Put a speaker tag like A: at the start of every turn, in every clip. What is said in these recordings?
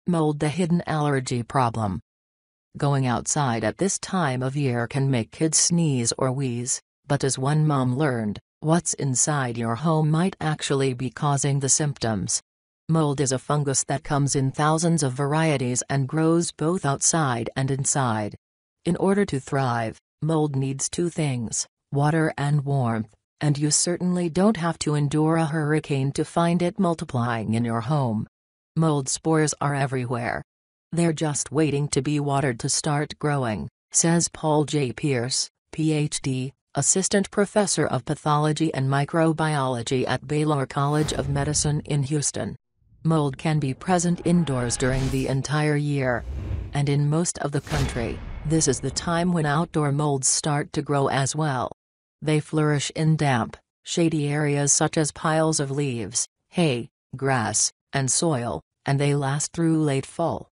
A: Mold, the hidden allergy problem. Going outside at this time of year can make kids sneeze or wheeze, but as one mom learned, what's inside your home might actually be causing the symptoms. Mold is a fungus that comes in thousands of varieties and grows both outside and inside. In order to thrive, mold needs two things: water and warmth, and you certainly don't have to endure a hurricane to find it multiplying in your home. Mold spores are everywhere. They're just waiting to be watered to start growing, says Paul J. Pearce, Ph.D., Assistant Professor of Pathology and Microbiology at Baylor College of Medicine in Houston. Mold can be present indoors during the entire year. And in most of the country, this is the time when outdoor molds start to grow as well. They flourish in damp, shady areas such as piles of leaves, hay, grass, and soil, and they last through late fall.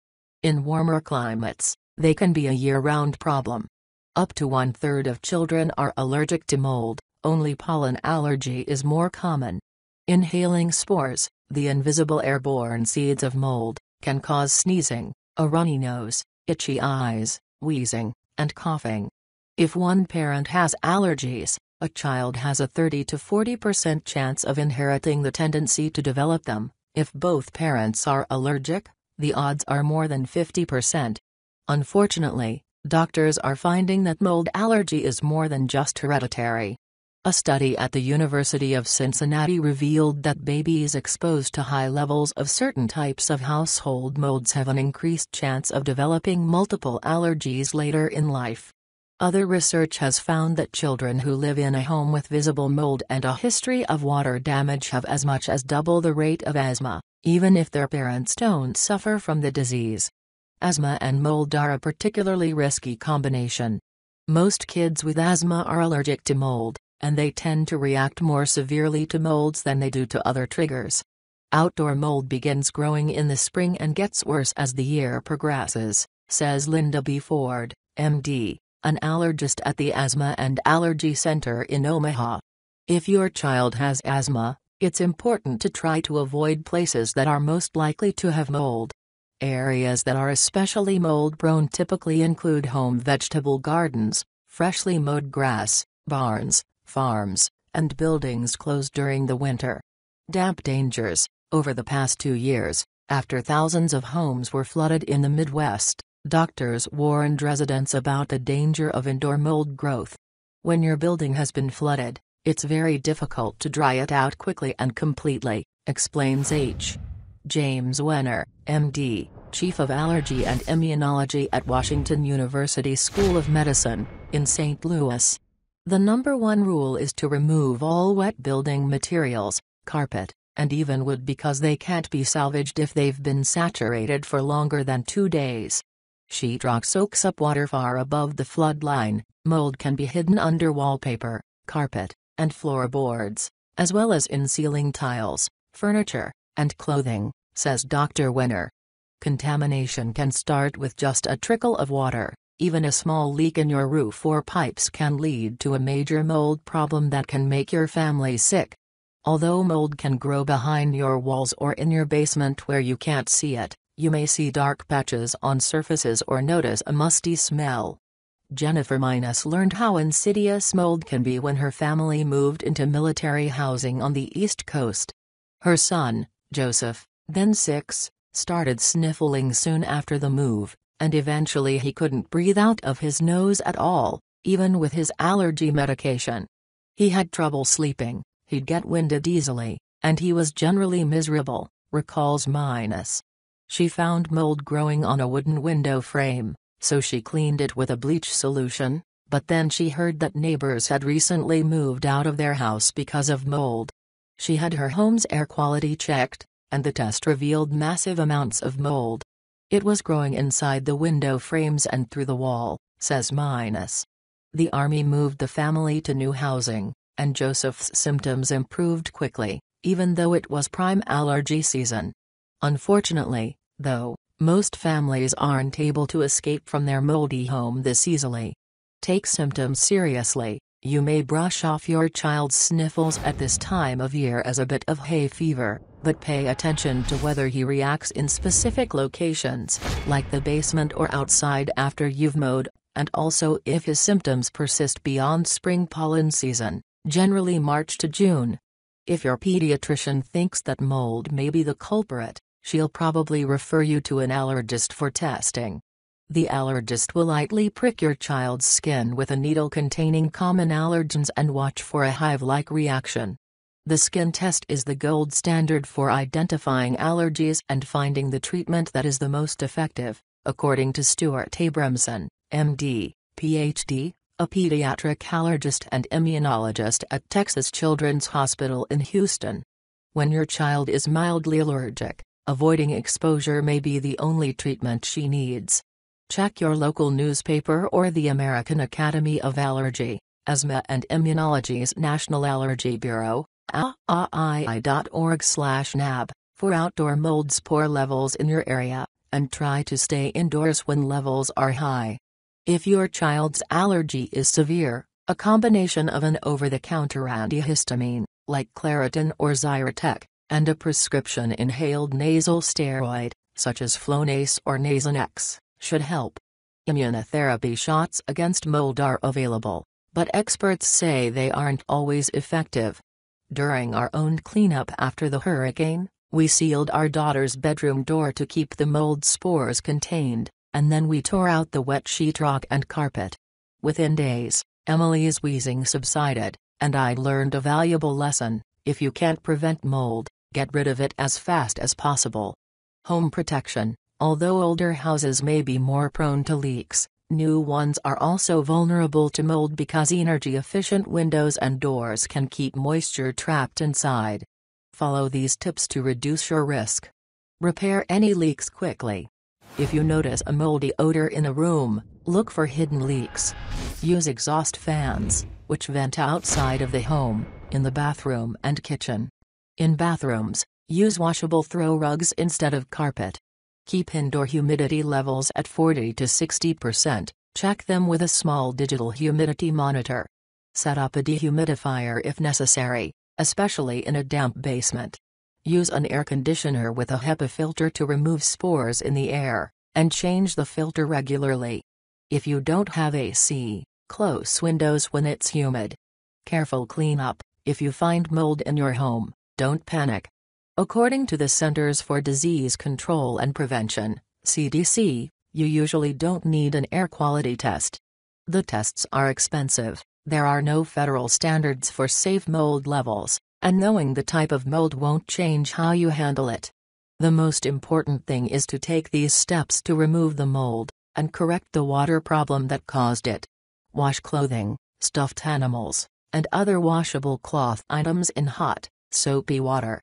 A: In warmer climates, they can be a year-round problem. Up to 1/3 of children are allergic to mold, only pollen allergy is more common. Inhaling spores, the invisible airborne seeds of mold, can cause sneezing, a runny nose, itchy eyes, wheezing, and coughing. If one parent has allergies, a child has a 30 to 40% chance of inheriting the tendency to develop them. If both parents are allergic, the odds are more than 50%. Unfortunately, doctors are finding that mold allergy is more than just hereditary. A study at the University of Cincinnati revealed that babies exposed to high levels of certain types of household molds have an increased chance of developing multiple allergies later in life. Other research has found that children who live in a home with visible mold and a history of water damage have as much as double the rate of asthma, even if their parents don't suffer from the disease. Asthma and mold are a particularly risky combination. Most kids with asthma are allergic to mold, and they tend to react more severely to molds than they do to other triggers. Outdoor mold begins growing in the spring and gets worse as the year progresses, says Linda B. Ford, MD, an allergist at the Asthma and Allergy Center in Omaha. If your child has asthma, it's important to try to avoid places that are most likely to have mold. Areas that are especially mold-prone typically include home vegetable gardens, freshly mowed grass, barns, farms, and buildings closed during the winter. Damp dangers. Over the past 2 years, after thousands of homes were flooded in the Midwest, doctors warned residents about the danger of indoor mold growth. When your building has been flooded, it's very difficult to dry it out quickly and completely, explains H. James Wenner, MD, Chief of Allergy and Immunology at Washington University School of Medicine, in St. Louis. The number one rule is to remove all wet building materials, carpet, and even wood because they can't be salvaged if they've been saturated for longer than 2 days. Sheetrock soaks up water far above the flood line. Mold can be hidden under wallpaper, carpet, and floorboards, as well as in ceiling tiles, furniture, and clothing, says Dr. Wenner. Contamination can start with just a trickle of water. Even a small leak in your roof or pipes can lead to a major mold problem that can make your family sick. Although mold can grow behind your walls or in your basement where you can't see it, you may see dark patches on surfaces or notice a musty smell. Jennifer Minus learned how insidious mold can be when her family moved into military housing on the East Coast. Her son, Joseph, then 6, started sniffling soon after the move, and eventually he couldn't breathe out of his nose at all, even with his allergy medication. He had trouble sleeping, he'd get winded easily, and he was generally miserable, recalls Minus. She found mold growing on a wooden window frame, so she cleaned it with a bleach solution, but then she heard that neighbors had recently moved out of their house because of mold. She had her home's air quality checked, and the test revealed massive amounts of mold. It was growing inside the window frames and through the wall, says Minus. The Army moved the family to new housing, and Joseph's symptoms improved quickly, even though it was prime allergy season. Unfortunately, though, most families aren't able to escape from their moldy home this easily. Take symptoms seriously. You may brush off your child's sniffles at this time of year as a bit of hay fever. but pay attention to whether he reacts in specific locations, like the basement or outside after you've mowed, and also if his symptoms persist beyond spring pollen season, generally March to June. If your pediatrician thinks that mold may be the culprit, she'll probably refer you to an allergist for testing. The allergist will lightly prick your child's skin with a needle containing common allergens and watch for a hive-like reaction. The skin test is the gold standard for identifying allergies and finding the treatment that is the most effective, according to Stuart Abramson, MD, PhD, a pediatric allergist and immunologist at Texas Children's Hospital in Houston. When your child is mildly allergic, avoiding exposure may be the only treatment she needs. Check your local newspaper or the American Academy of Allergy, Asthma and Immunology's National Allergy Bureau, aai.org/nab, for outdoor mold spore levels in your area, and try to stay indoors when levels are high. If your child's allergy is severe, a combination of an over-the-counter antihistamine, like Claritin or Zyrtec, and a prescription inhaled nasal steroid, such as Flonase or Nasonex, should help. Immunotherapy shots against mold are available, but experts say they aren't always effective. During our own cleanup after the hurricane, we sealed our daughter's bedroom door to keep the mold spores contained, and then we tore out the wet sheetrock and carpet. Within days, Emily's wheezing subsided, and I'd learned a valuable lesson: if you can't prevent mold, get rid of it as fast as possible. Home protection. Although older houses may be more prone to leaks, new ones are also vulnerable to mold because energy-efficient windows and doors can keep moisture trapped inside. Follow these tips to reduce your risk. Repair any leaks quickly. If you notice a moldy odor in a room, look for hidden leaks. Use exhaust fans, which vent outside of the home, in the bathroom and kitchen. In bathrooms, use washable throw rugs instead of carpet. Keep indoor humidity levels at 40 to 60%, check them with a small digital humidity monitor. Set up a dehumidifier if necessary, especially in a damp basement. Use an air conditioner with a HEPA filter to remove spores in the air, and change the filter regularly. If you don't have AC, close windows when it's humid. Careful cleanup. If you find mold in your home, don't panic. According to the Centers for Disease Control and Prevention, CDC, you usually don't need an air quality test. The tests are expensive, there are no federal standards for safe mold levels, and knowing the type of mold won't change how you handle it. The most important thing is to take these steps to remove the mold, and correct the water problem that caused it. Wash clothing, stuffed animals, and other washable cloth items in hot, soapy water.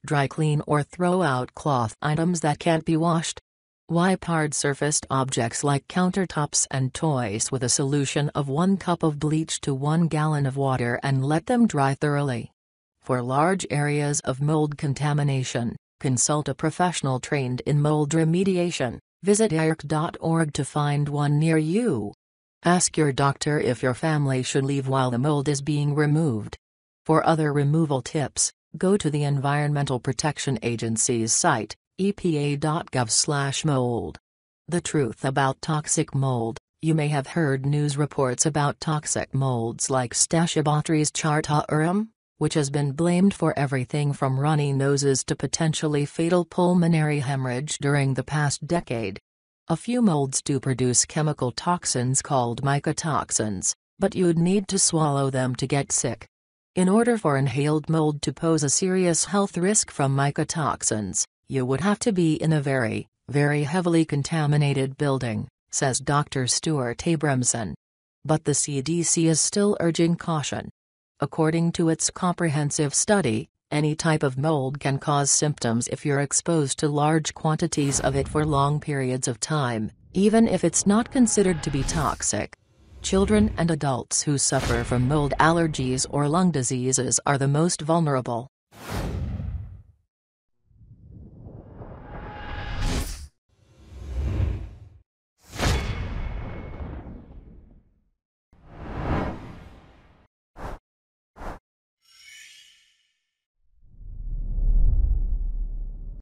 A: Dry clean or throw out cloth items that can't be washed. Wipe hard-surfaced objects like countertops and toys with a solution of 1 cup of bleach to 1 gallon of water and let them dry thoroughly. For large areas of mold contamination, consult a professional trained in mold remediation. Visit IARC.org to find one near you. Ask your doctor if your family should leave while the mold is being removed. For other removal tips, go to the Environmental Protection Agency's site, epa.gov/mold. The truth about toxic mold. You may have heard news reports about toxic molds like Stachybotrys chartarum, which has been blamed for everything from runny noses to potentially fatal pulmonary hemorrhage during the past decade. A few molds do produce chemical toxins called mycotoxins, but you'd need to swallow them to get sick. In order for inhaled mold to pose a serious health risk from mycotoxins, you would have to be in a very, very heavily contaminated building, says Dr. Stuart Abramson. But the CDC is still urging caution. According to its comprehensive study, any type of mold can cause symptoms if you're exposed to large quantities of it for long periods of time, even if it's not considered to be toxic. Children and adults who suffer from mold allergies or lung diseases are the most vulnerable.